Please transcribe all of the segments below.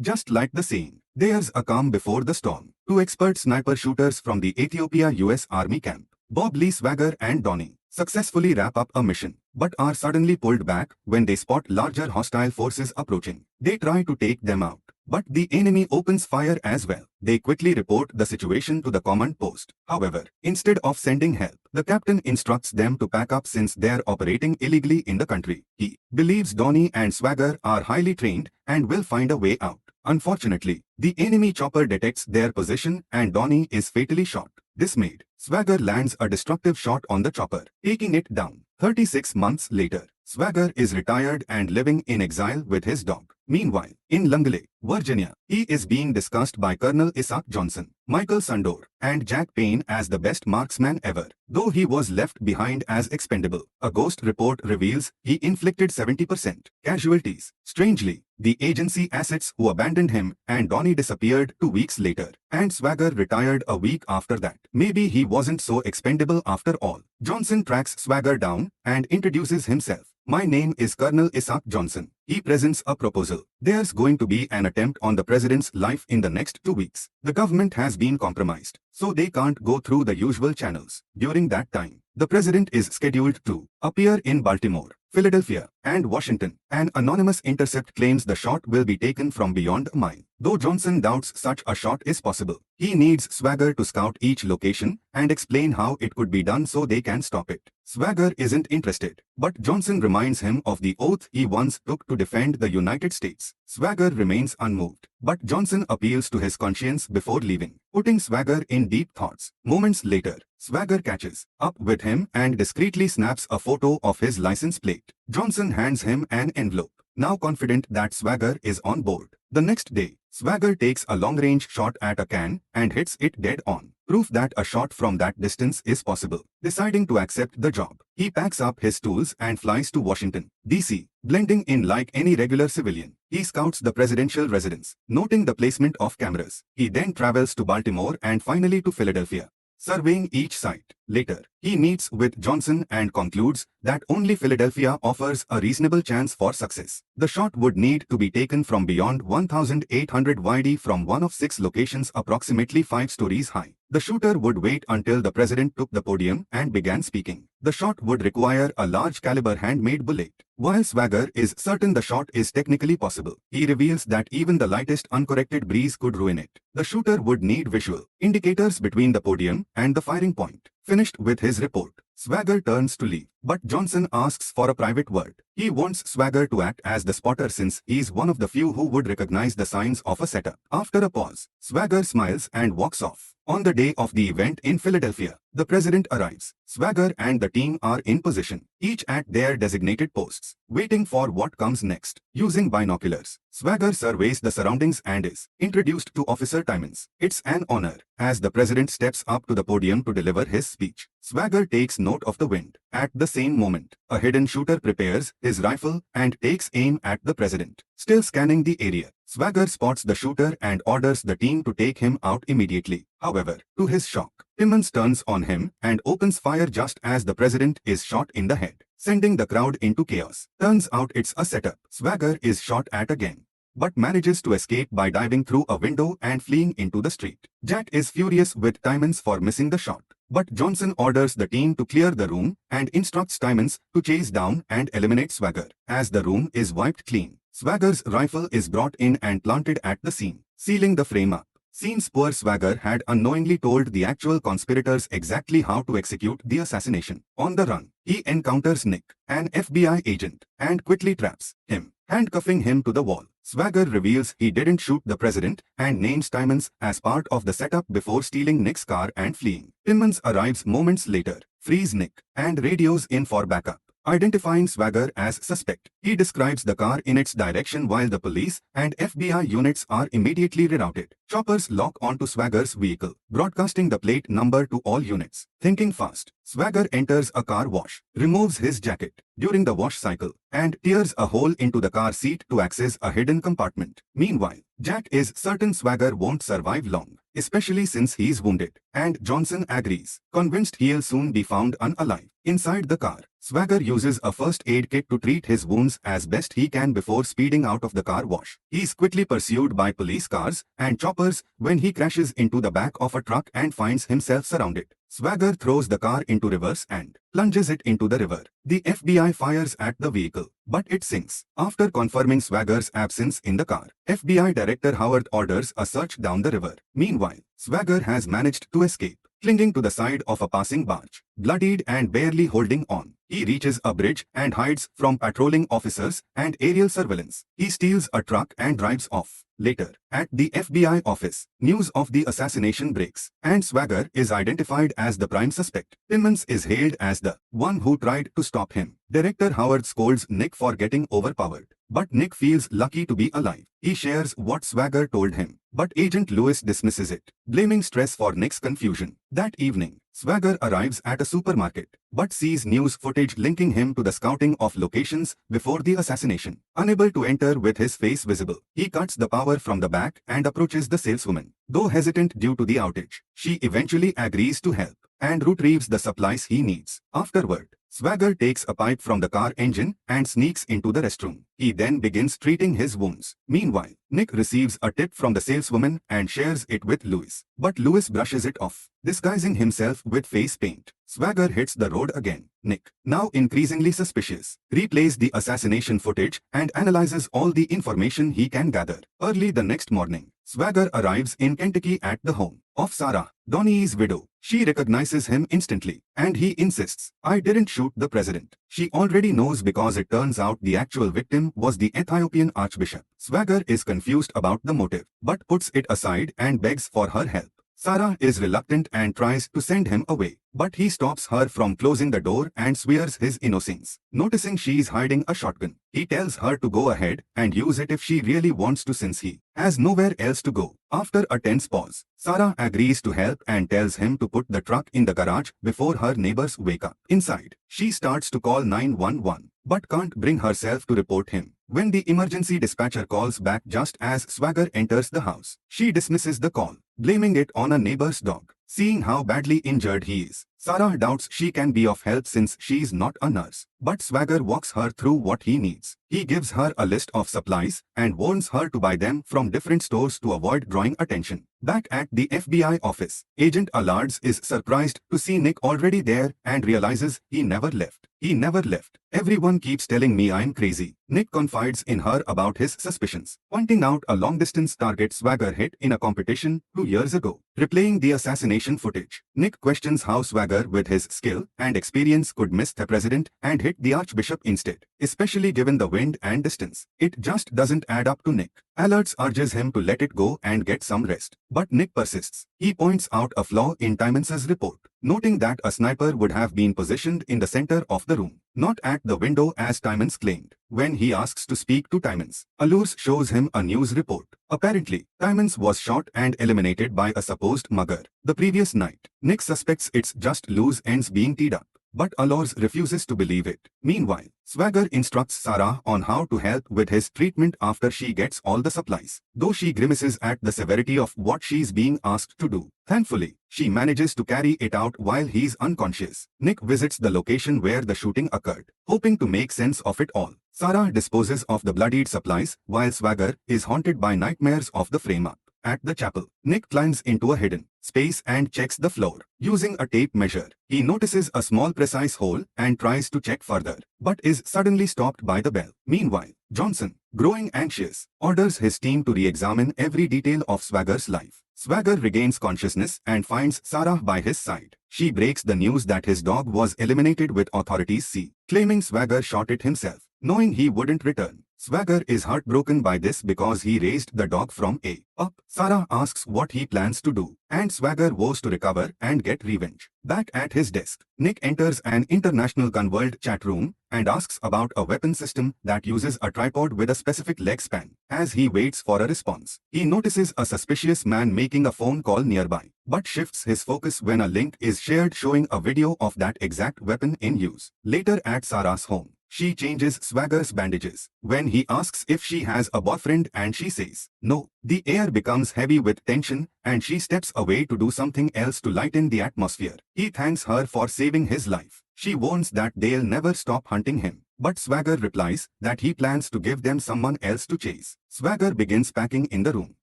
Just like the saying, there's a calm before the storm. Two expert sniper shooters from the Ethiopia US Army camp, Bob Lee Swagger and Donnie, successfully wrap up a mission, but are suddenly pulled back when they spot larger hostile forces approaching. They try to take them out, but the enemy opens fire as well. They quickly report the situation to the command post. However, instead of sending help, the captain instructs them to pack up since they're operating illegally in the country. He believes Donnie and Swagger are highly trained and will find a way out. Unfortunately, the enemy chopper detects their position and Donnie is fatally shot. Dismayed, Swagger lands a destructive shot on the chopper, taking it down. 36 months later, Swagger is retired and living in exile with his dog. Meanwhile, in Langley, Virginia, he is being discussed by Colonel Isaac Johnson, Michael Sandor, and Jack Payne as the best marksman ever, though he was left behind as expendable. A ghost report reveals he inflicted 70% casualties. Strangely, the agency assets who abandoned him and Donnie disappeared 2 weeks later, and Swagger retired a week after that. Maybe he wasn't so expendable after all. Johnson tracks Swagger down and introduces himself. My name is Colonel Isaac Johnson. He presents a proposal. There's going to be an attempt on the president's life in the next 2 weeks. The government has been compromised, so they can't go through the usual channels. During that time, the president is scheduled to appear in Baltimore, Philadelphia, and Washington. An anonymous intercept claims the shot will be taken from beyond a mile. Though Johnson doubts such a shot is possible, he needs Swagger to scout each location and explain how it could be done so they can stop it. Swagger isn't interested, but Johnson reminds him of the oath he once took to defend the United States. Swagger remains unmoved, but Johnson appeals to his conscience before leaving, putting Swagger in deep thoughts. Moments later, Swagger catches up with him and discreetly snaps a photo of his license plate. Johnson hands him an envelope, now confident that Swagger is on board. The next day, Swagger takes a long-range shot at a can and hits it dead on. Proof that a shot from that distance is possible. Deciding to accept the job, he packs up his tools and flies to Washington, D.C., blending in like any regular civilian. He scouts the presidential residence, noting the placement of cameras. He then travels to Baltimore and finally to Philadelphia, surveying each site. Later, he meets with Johnson and concludes that only Philadelphia offers a reasonable chance for success. The shot would need to be taken from beyond 1,800 YD from one of 6 locations approximately 5 stories high. The shooter would wait until the president took the podium and began speaking. The shot would require a large caliber handmade bullet. While Swagger is certain the shot is technically possible, he reveals that even the lightest uncorrected breeze could ruin it. The shooter would need visual indicators between the podium and the firing point. Finished with his report, Swagger turns to leave, but Johnson asks for a private word. He wants Swagger to act as the spotter since he's one of the few who would recognize the signs of a setup. After a pause, Swagger smiles and walks off. On the day of the event in Philadelphia, the president arrives. Swagger and the team are in position, each at their designated posts, waiting for what comes next. Using binoculars, Swagger surveys the surroundings and is introduced to Officer Timmons. It's an honor, as the president steps up to the podium to deliver his speech. Swagger takes note of the wind. At the same moment, a hidden shooter prepares his rifle and takes aim at the president. Still scanning the area, Swagger spots the shooter and orders the team to take him out immediately. However, to his shock, Timmons turns on him and opens fire just as the president is shot in the head, sending the crowd into chaos. Turns out it's a setup. Swagger is shot at again, but manages to escape by diving through a window and fleeing into the street. Jack is furious with Timmons for missing the shot, but Johnson orders the team to clear the room and instructs Timmons to chase down and eliminate Swagger. As the room is wiped clean, Swagger's rifle is brought in and planted at the scene, sealing the frame up. Since poor Swagger had unknowingly told the actual conspirators exactly how to execute the assassination. On the run, he encounters Nick, an FBI agent, and quickly traps him, handcuffing him to the wall. Swagger reveals he didn't shoot the president and names Timmons as part of the setup before stealing Nick's car and fleeing. Timmons arrives moments later, frees Nick, and radios in for backup. Identifying Swagger as suspect, he describes the car in its direction while the police and FBI units are immediately rerouted. Choppers lock onto Swagger's vehicle, broadcasting the plate number to all units. Thinking fast, Swagger enters a car wash, removes his jacket during the wash cycle, and tears a hole into the car seat to access a hidden compartment. Meanwhile, Jack is certain Swagger won't survive long. especially since he's wounded. And Johnson agrees, convinced he'll soon be found unalive. Inside the car, Swagger uses a first aid kit to treat his wounds as best he can before speeding out of the car wash. He's quickly pursued by police cars and choppers when he crashes into the back of a truck and finds himself surrounded. Swagger throws the car into reverse and plunges it into the river. The FBI fires at the vehicle, but it sinks. After confirming Swagger's absence in the car, FBI Director Howard orders a search down the river. Meanwhile, Swagger has managed to escape. Clinging to the side of a passing barge, bloodied and barely holding on, he reaches a bridge and hides from patrolling officers and aerial surveillance. He steals a truck and drives off. Later, at the FBI office, news of the assassination breaks, and Swagger is identified as the prime suspect. Timmons is hailed as the one who tried to stop him. Director Howard scolds Nick for getting overpowered, but Nick feels lucky to be alive. He shares what Swagger told him, but Agent Lewis dismisses it, blaming stress for Nick's confusion. That evening, Swagger arrives at a supermarket, but sees news footage linking him to the scouting of locations before the assassination. Unable to enter with his face visible, he cuts the power from the back and approaches the saleswoman. Though hesitant due to the outage, she eventually agrees to help and retrieves the supplies he needs. Afterward, Swagger takes a pipe from the car engine and sneaks into the restroom. He then begins treating his wounds. Meanwhile, Nick receives a tip from the saleswoman and shares it with Lewis, but Lewis brushes it off, disguising himself with face paint. Swagger hits the road again. Nick, now increasingly suspicious, replays the assassination footage and analyzes all the information he can gather. Early the next morning, Swagger arrives in Kentucky at the home of Sarah, Donnie's widow. She recognizes him instantly, and he insists, "I didn't shoot the president." She already knows because it turns out the actual victim was the Ethiopian archbishop. Swagger is confused about the motive, but puts it aside and begs for her help. Sarah is reluctant and tries to send him away, but he stops her from closing the door and swears his innocence. Noticing she's hiding a shotgun, he tells her to go ahead and use it if she really wants to since he has nowhere else to go. After a tense pause, Sarah agrees to help and tells him to put the truck in the garage before her neighbors wake up. Inside, she starts to call 911, but can't bring herself to report him. When the emergency dispatcher calls back just as Swagger enters the house, she dismisses the call, blaming it on a neighbor's dog. Seeing how badly injured he is, Sarah doubts she can be of help since she's not a nurse. But Swagger walks her through what he needs. He gives her a list of supplies and warns her to buy them from different stores to avoid drawing attention. Back at the FBI office, Agent Allards is surprised to see Nick already there and realizes he never left. He never left. "Everyone keeps telling me I'm crazy." Nick confides in her about his suspicions, pointing out a long-distance target Swagger hit in a competition 2 years ago. Replaying the assassination footage, Nick questions how Swagger with his skill and experience could miss the president and hit the archbishop instead, especially given the wind and distance. It just doesn't add up to Nick. Alerts urges him to let it go and get some rest, but Nick persists. He points out a flaw in Timmons's report, noting that a sniper would have been positioned in the center of the room, not at the window as Timmons claimed. When he asks to speak to Timmons, Allurs shows him a news report. Apparently, Timmons was shot and eliminated by a supposed mugger the previous night. Nick suspects it's just loose ends being teed up, but Allurs refuses to believe it. Meanwhile, Swagger instructs Sarah on how to help with his treatment after she gets all the supplies, though she grimaces at the severity of what she's being asked to do. Thankfully, she manages to carry it out while he's unconscious. Nick visits the location where the shooting occurred, hoping to make sense of it all. Sarah disposes of the bloodied supplies while Swagger is haunted by nightmares of the frame-up. At the chapel, Nick climbs into a hidden space and checks the floor. Using a tape measure, he notices a small precise hole and tries to check further, but is suddenly stopped by the bell. Meanwhile, Johnson, growing anxious, orders his team to re-examine every detail of Swagger's life. Swagger regains consciousness and finds Sarah by his side. She breaks the news that his dog was eliminated with authorities see, claiming Swagger shot it himself, knowing he wouldn't return. Swagger is heartbroken by this because he raised the dog from a pup. Sarah asks what he plans to do, and Swagger vows to recover and get revenge. Back at his desk, Nick enters an international gun world chat room and asks about a weapon system that uses a tripod with a specific leg span. As he waits for a response, he notices a suspicious man making a phone call nearby, but shifts his focus when a link is shared showing a video of that exact weapon in use. Later at Sarah's home, she changes Swagger's bandages. When he asks if she has a boyfriend and she says no, the air becomes heavy with tension and she steps away to do something else to lighten the atmosphere. He thanks her for saving his life. She warns that they'll never stop hunting him. But Swagger replies that he plans to give them someone else to chase. Swagger begins packing in the room,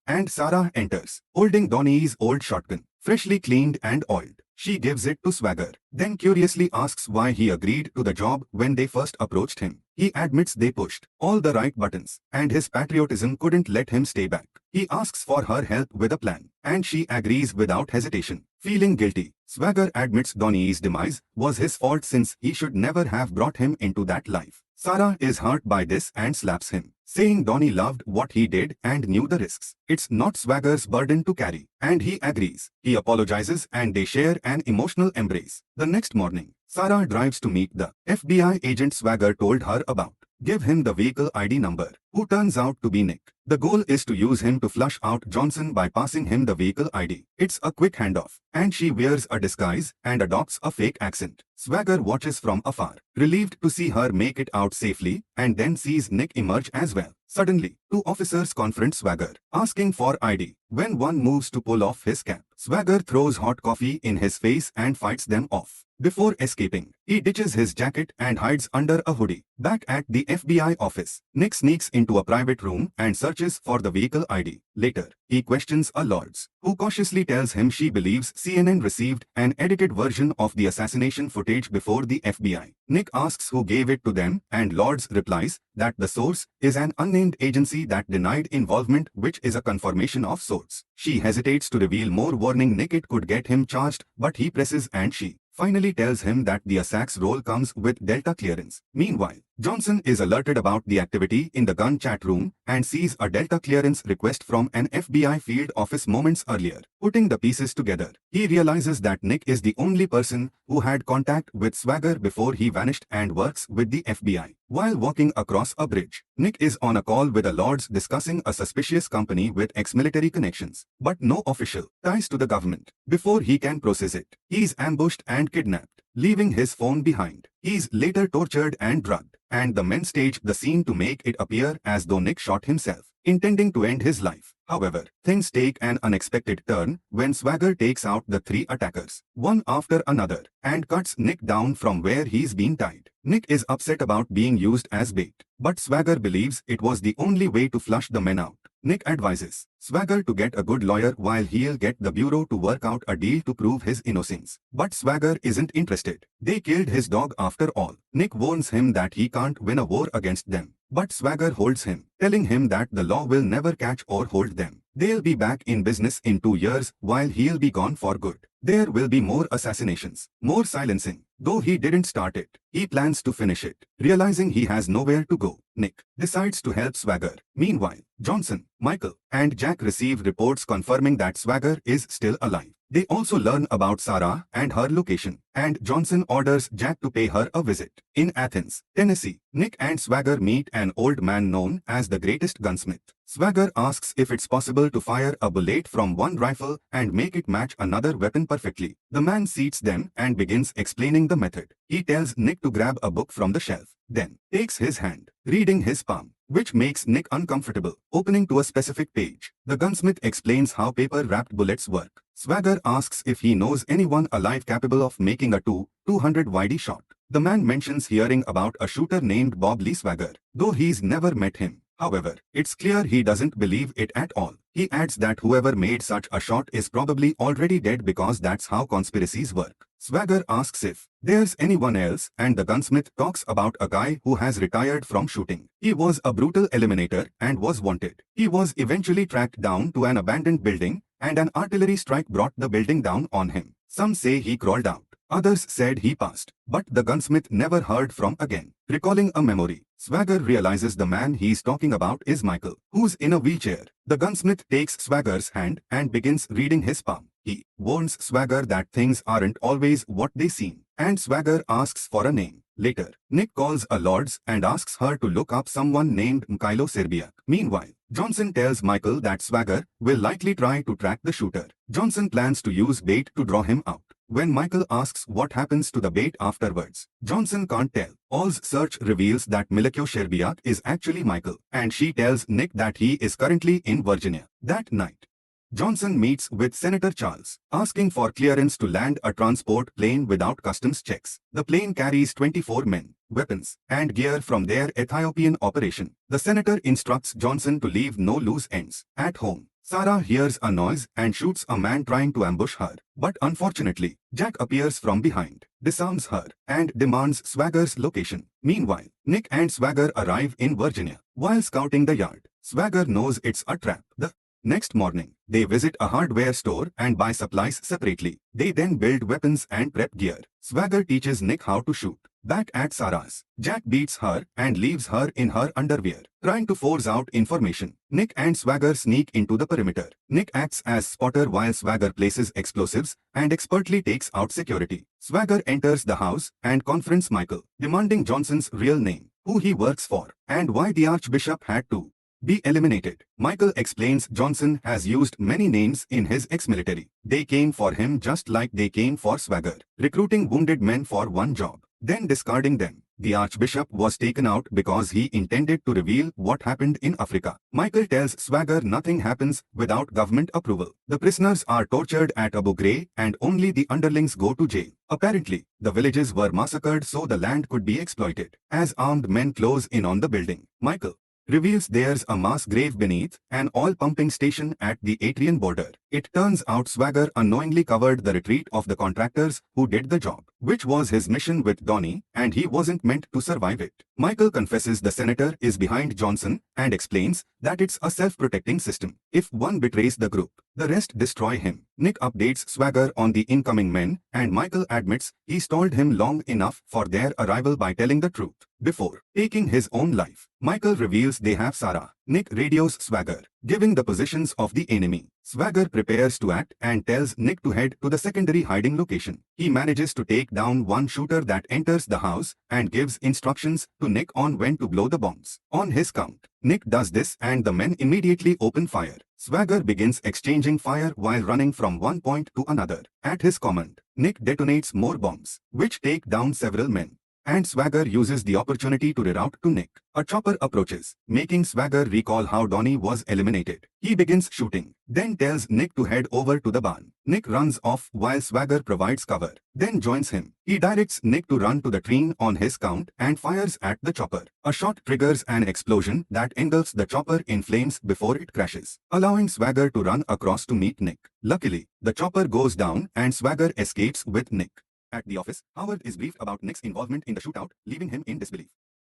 and Sarah enters, holding Donnie's old shotgun, freshly cleaned and oiled. She gives it to Swagger, then curiously asks why he agreed to the job when they first approached him. He admits they pushed all the right buttons, and his patriotism couldn't let him stay back. He asks for her help with a plan, and she agrees without hesitation. Feeling guilty, Swagger admits Donnie's demise was his fault since he should never have brought him into that life. Sarah is hurt by this and slaps him, saying Donnie loved what he did and knew the risks. It's not Swagger's burden to carry, and he agrees. He apologizes and they share an emotional embrace. The next morning, Sarah drives to meet the FBI agent Swagger told her about. Give him the vehicle ID number, who turns out to be Nick. The goal is to use him to flush out Johnson by passing him the vehicle ID. It's a quick handoff, and she wears a disguise and adopts a fake accent. Swagger watches from afar, relieved to see her make it out safely, and then sees Nick emerge as well. Suddenly, two officers confront Swagger, asking for ID. When one moves to pull off his cap, Swagger throws hot coffee in his face and fights them off. Before escaping, he ditches his jacket and hides under a hoodie. Back at the FBI office, Nick sneaks into a private room and searches for the vehicle ID. Later, he questions a Lords, who cautiously tells him she believes CNN received an edited version of the assassination footage before the FBI. Nick asks who gave it to them, and Lords replies that the source is an unnamed agency that denied involvement, which is a confirmation of sorts. She hesitates to reveal more, warning Nick it could get him charged, but he presses and she finally tells him that the ASAC's role comes with Delta clearance. Meanwhile, Johnson is alerted about the activity in the gun chat room and sees a Delta clearance request from an FBI field office moments earlier. Putting the pieces together, he realizes that Nick is the only person who had contact with Swagger before he vanished and works with the FBI. While walking across a bridge, Nick is on a call with the Lords discussing a suspicious company with ex-military connections, but no official ties to the government. Before he can process it, he's ambushed and kidnapped, leaving his phone behind. He's later tortured and drugged, and the men stage the scene to make it appear as though Nick shot himself, intending to end his life. However, things take an unexpected turn when Swagger takes out the three attackers, one after another, and cuts Nick down from where he's been tied. Nick is upset about being used as bait, but Swagger believes it was the only way to flush the men out. Nick advises Swagger to get a good lawyer while he'll get the bureau to work out a deal to prove his innocence. But Swagger isn't interested. They killed his dog after all. Nick warns him that he can't win a war against them, but Swagger holds him, telling him that the law will never catch or hold them. They'll be back in business in 2 years while he'll be gone for good. There will be more assassinations, more silencing. Though he didn't start it, he plans to finish it. Realizing he has nowhere to go, Nick decides to help Swagger. Meanwhile, Johnson, Michael, and Jack receive reports confirming that Swagger is still alive. They also learn about Sarah and her location, and Johnson orders Jack to pay her a visit. In Athens, Tennessee, Nick and Swagger meet an old man known as the greatest gunsmith. Swagger asks if it's possible to fire a bullet from one rifle and make it match another weapon perfectly. The man seats them and begins explaining the method. He tells Nick to grab a book from the shelf, then takes his hand, reading his palm, which makes Nick uncomfortable, opening to a specific page. The gunsmith explains how paper-wrapped bullets work. Swagger asks if he knows anyone alive capable of making a 200 YD shot. The man mentions hearing about a shooter named Bob Lee Swagger, though he's never met him. However, it's clear he doesn't believe it at all. He adds that whoever made such a shot is probably already dead because that's how conspiracies work. Swagger asks if there's anyone else, and the gunsmith talks about a guy who has retired from shooting. He was a brutal eliminator and was wanted. He was eventually tracked down to an abandoned building, and an artillery strike brought the building down on him. Some say he crawled out. Others said he passed, but the gunsmith never heard from again. Recalling a memory, Swagger realizes the man he's talking about is Michael, who's in a wheelchair. The gunsmith takes Swagger's hand and begins reading his palm. He warns Swagger that things aren't always what they seem, and Swagger asks for a name. Later, Nick calls a Lords and asks her to look up someone named Mkylo Serbiak. Meanwhile, Johnson tells Michael that Swagger will likely try to track the shooter. Johnson plans to use bait to draw him out. When Michael asks what happens to the bait afterwards, Johnson can't tell. All's search reveals that Mileko Sherbiak is actually Michael, and she tells Nick that he is currently in Virginia. That night, Johnson meets with Senator Charles, asking for clearance to land a transport plane without customs checks. The plane carries 24 men, weapons, and gear from their Ethiopian operation. The senator instructs Johnson to leave no loose ends. At home, Sarah hears a noise and shoots a man trying to ambush her. But unfortunately, Jack appears from behind, disarms her, and demands Swagger's location. Meanwhile, Nick and Swagger arrive in Virginia. While scouting the yard, Swagger knows it's a trap. The next morning, they visit a hardware store and buy supplies separately. They then build weapons and prep gear. Swagger teaches Nick how to shoot. Back at Sarah's, Jack beats her and leaves her in her underwear, trying to force out information. Nick and Swagger sneak into the perimeter. Nick acts as spotter while Swagger places explosives and expertly takes out security. Swagger enters the house and confronts Michael, demanding Johnson's real name, who he works for, and why the Archbishop had to be eliminated. Michael explains Johnson has used many names in his ex-military. They came for him just like they came for Swagger, recruiting wounded men for one job, then discarding them. The Archbishop was taken out because he intended to reveal what happened in Africa. Michael tells Swagger nothing happens without government approval. The prisoners are tortured at Abu Ghraib and only the underlings go to jail. Apparently, the villages were massacred so the land could be exploited. As armed men close in on the building, Michael reveals there's a mass grave beneath an oil pumping station at the Adrian border. It turns out Swagger unknowingly covered the retreat of the contractors who did the job, which was his mission with Donnie, and he wasn't meant to survive it. Michael confesses the senator is behind Johnson and explains that it's a self-protecting system. If one betrays the group, the rest destroy him. Nick updates Swagger on the incoming men, and Michael admits he stalled him long enough for their arrival by telling the truth before taking his own life. Michael reveals they have Sarah. Nick radios Swagger, giving the positions of the enemy. Swagger prepares to act and tells Nick to head to the secondary hiding location. He manages to take down one shooter that enters the house and gives instructions to Nick on when to blow the bombs. On his count, Nick does this and the men immediately open fire. Swagger begins exchanging fire while running from one point to another. At his command, Nick detonates more bombs, which take down several men, and Swagger uses the opportunity to reroute to Nick. A chopper approaches, making Swagger recall how Donnie was eliminated. He begins shooting, then tells Nick to head over to the barn. Nick runs off while Swagger provides cover, then joins him. He directs Nick to run to the train on his count and fires at the chopper. A shot triggers an explosion that engulfs the chopper in flames before it crashes, allowing Swagger to run across to meet Nick. Luckily, the chopper goes down and Swagger escapes with Nick. At the office, Howard is briefed about Nick's involvement in the shootout, leaving him in disbelief.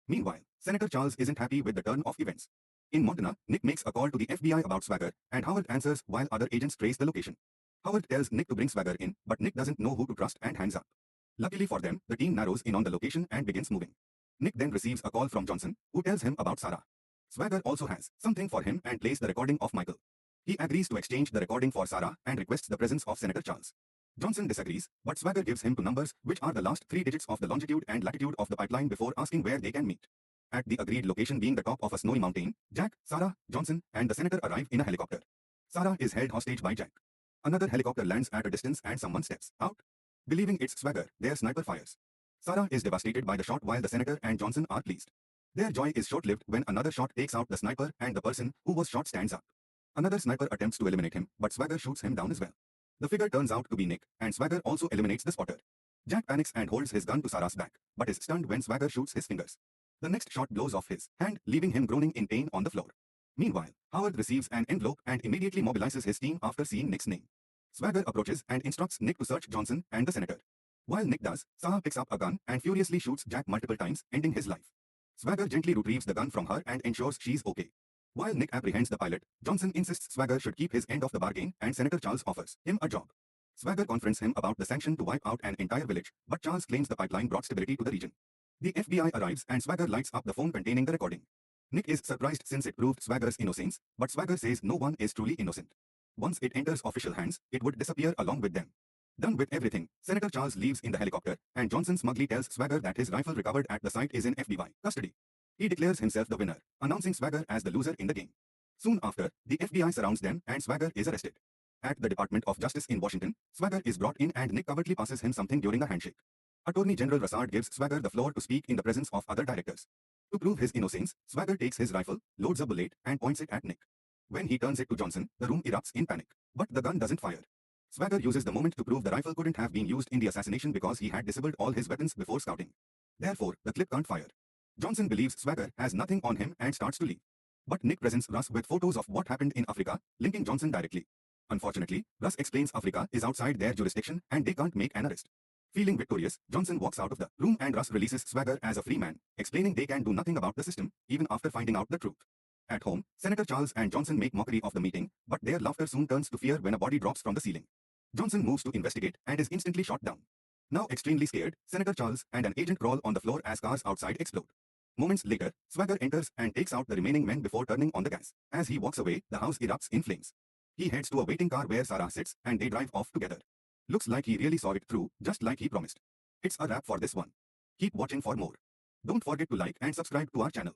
Meanwhile, Senator Charles isn't happy with the turn of events. In Montana, Nick makes a call to the FBI about Swagger, and Howard answers while other agents trace the location. Howard tells Nick to bring Swagger in, but Nick doesn't know who to trust and hangs up. Luckily for them, the team narrows in on the location and begins moving. Nick then receives a call from Johnson, who tells him about Sarah. Swagger also has something for him and plays the recording of Michael. He agrees to exchange the recording for Sarah and requests the presence of Senator Charles. Johnson disagrees, but Swagger gives him two numbers, which are the last 3 digits of the longitude and latitude of the pipeline before asking where they can meet. At the agreed location being the top of a snowy mountain, Jack, Sarah, Johnson, and the senator arrive in a helicopter. Sarah is held hostage by Jack. Another helicopter lands at a distance and someone steps out. Believing it's Swagger, their sniper fires. Sarah is devastated by the shot while the senator and Johnson are pleased. Their joy is short-lived when another shot takes out the sniper and the person who was shot stands up. Another sniper attempts to eliminate him, but Swagger shoots him down as well. The figure turns out to be Nick, and Swagger also eliminates the spotter. Jack panics and holds his gun to Sarah's back, but is stunned when Swagger shoots his fingers. The next shot blows off his hand, leaving him groaning in pain on the floor. Meanwhile, Howard receives an envelope and immediately mobilizes his team after seeing Nick's name. Swagger approaches and instructs Nick to search Johnson and the senator. While Nick does, Sarah picks up a gun and furiously shoots Jack multiple times, ending his life. Swagger gently retrieves the gun from her and ensures she's okay. While Nick apprehends the pilot, Johnson insists Swagger should keep his end of the bargain and Senator Charles offers him a job. Swagger confronts him about the sanction to wipe out an entire village, but Charles claims the pipeline brought stability to the region. The FBI arrives and Swagger lights up the phone containing the recording. Nick is surprised since it proved Swagger's innocence, but Swagger says no one is truly innocent. Once it enters official hands, it would disappear along with them. Done with everything, Senator Charles leaves in the helicopter, and Johnson smugly tells Swagger that his rifle recovered at the site is in FBI custody. He declares himself the winner, announcing Swagger as the loser in the game. Soon after, the FBI surrounds them and Swagger is arrested. At the Department of Justice in Washington, Swagger is brought in and Nick covertly passes him something during a handshake. Attorney General Rassard gives Swagger the floor to speak in the presence of other directors. To prove his innocence, Swagger takes his rifle, loads a bullet, and points it at Nick. When he turns it to Johnson, the room erupts in panic. But the gun doesn't fire. Swagger uses the moment to prove the rifle couldn't have been used in the assassination because he had disabled all his weapons before scouting. Therefore, the clip can't fire. Johnson believes Swagger has nothing on him and starts to leave. But Nick presents Russ with photos of what happened in Africa, linking Johnson directly. Unfortunately, Russ explains Africa is outside their jurisdiction and they can't make an arrest. Feeling victorious, Johnson walks out of the room and Russ releases Swagger as a free man, explaining they can do nothing about the system, even after finding out the truth. At home, Senator Charles and Johnson make mockery of the meeting, but their laughter soon turns to fear when a body drops from the ceiling. Johnson moves to investigate and is instantly shot down. Now extremely scared, Senator Charles and an agent crawl on the floor as cars outside explode. Moments later, Swagger enters and takes out the remaining men before turning on the gas. As he walks away, the house erupts in flames. He heads to a waiting car where Sarah sits and they drive off together. Looks like he really saw it through, just like he promised. It's a wrap for this one. Keep watching for more. Don't forget to like and subscribe to our channel.